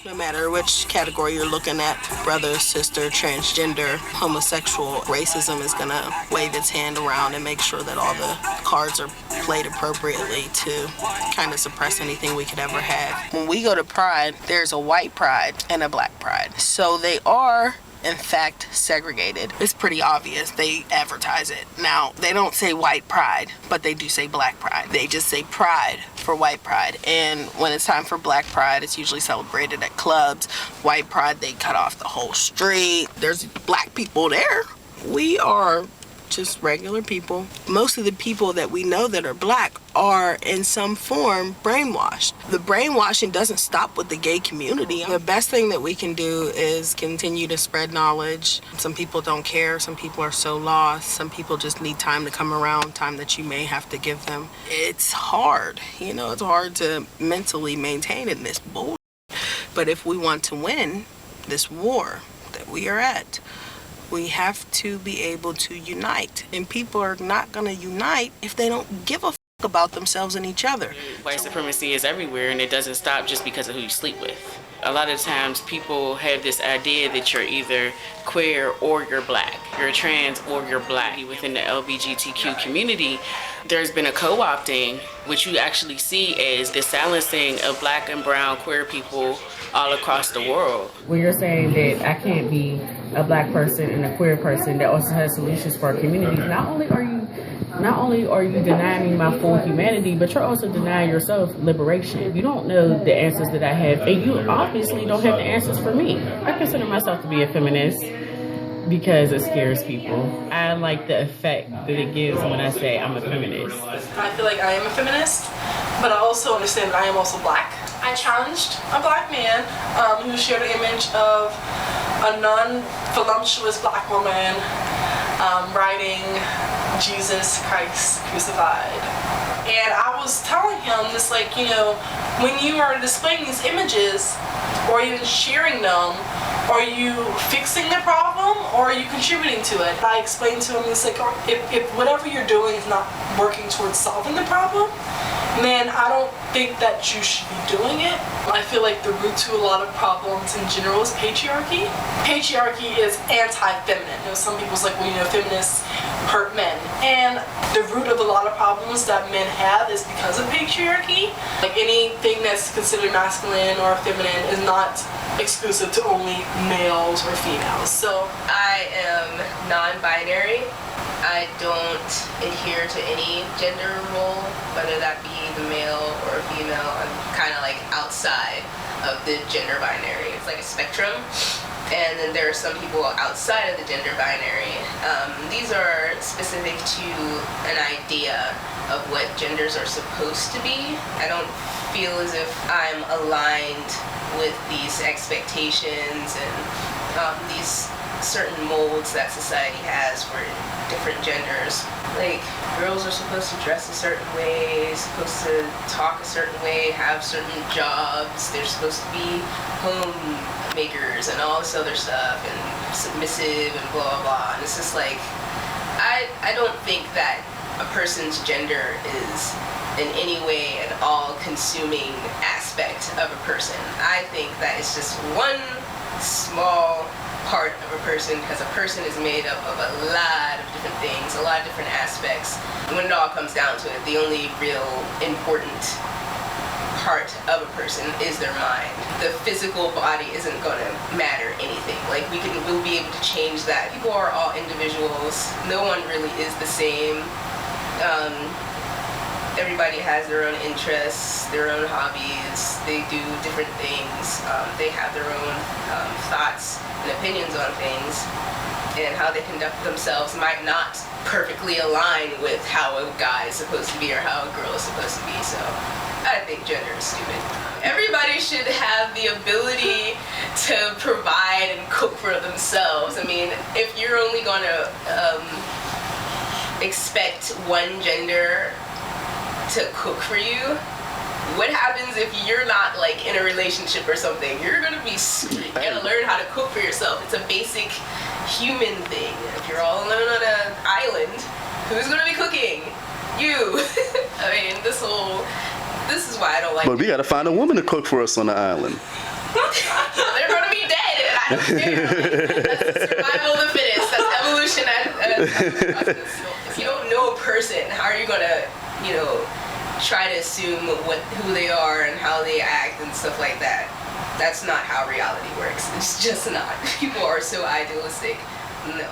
No matter which category you're looking at, brother, sister, transgender, homosexual, racism is going to wave its hand around and make sure that all the cards are played appropriately to kind of suppress anything we could ever have. When we go to Pride, there's a white pride and a black pride. So they are, in fact, segregated. It's pretty obvious. They advertise it. Now, they don't say white pride, but they do say black pride. They just say pride for white pride. And when it's time for black pride, it's usually celebrated at clubs. White pride, they cut off the whole street. There's black people there. We are just regular people. Most of the people that we know that are black are in some form brainwashed. The brainwashing doesn't stop with the gay community. The best thing that we can do is continue to spread knowledge. Some people don't care. Some people are so lost. Some people just need time to come around, time that you may have to give them. It's hard. It's hard to mentally maintain in this bull. But if we want to win this war that we are at, we have to be able to unite. And people are not going to unite if they don't give a about themselves and each other. White supremacy is everywhere, and it doesn't stop just because of who you sleep with. A lot of times people have this idea that you're either queer or you're black. You're trans or you're black. Within the LGBTQ community, there's been a co-opting, which you actually see as the silencing of black and brown queer people all across the world. When you're saying that I can't be a black person and a queer person that also has solutions for our communities, not only are you denying me my full humanity, but you're also denying yourself liberation. You don't know the answers that I have, and you obviously don't have the answers for me. I consider myself to be a feminist because it scares people. I like the effect that it gives when I say I'm a feminist. I feel like I am a feminist, but I also understand that I am also black. I challenged a black man who shared an image of a non-voluptuous black woman writing Jesus Christ crucified. And I was telling him this, when you are displaying these images or even sharing them, are you fixing the problem or are you contributing to it? I explained to him, if whatever you're doing is not working towards solving the problem, then I don't think that you should be doing it. I feel like the root to a lot of problems in general is patriarchy. Patriarchy is anti-feminine. Some people's feminists hurt men. And the root of a lot of problems that men have is because of patriarchy. Anything that's considered masculine or feminine is not exclusive to only males or females. So I am non-binary. I don't adhere to any gender role, whether that be the male or female. I'm kind of outside of the gender binary. It's like a spectrum. And then there are some people outside of the gender binary. These are specific to an idea of what genders are supposed to be. I don't feel as if I'm aligned with these expectations and these certain molds that society has for different genders. Girls are supposed to dress a certain way, supposed to talk a certain way, have certain jobs, they're supposed to be homemakers and all this other stuff, and submissive and blah blah blah. And it's just I don't think that a person's gender is in any way an all-consuming aspect of a person. I think that it's just one small part of a person, because a person is made up of a lot of different things, a lot of different aspects. When it all comes down to it, the only real important part of a person is their mind. The physical body isn't going to matter anything. We'll be able to change that. People are all individuals. No one really is the same. Everybody has their own interests, their own hobbies, they do different things, they have their own thoughts and opinions on things, and how they conduct themselves might not perfectly align with how a guy is supposed to be or how a girl is supposed to be. So I think gender is stupid. Everybody should have the ability to provide and cook for themselves. If you're only going to expect one gender to cook for you, what happens if you're not in a relationship or something? You're gonna be screwed. You gotta learn how to cook for yourself. It's a basic human thing. If you're all alone on an island, who's gonna be cooking? You. This is why I don't like But we gotta find a woman to cook for us on the island. That's survival of the fittest. That's evolution. If you don't know a person, how are you gonna, try to assume who they are and how they act and stuff like that? That's not how reality works. It's just not. People are so idealistic. No.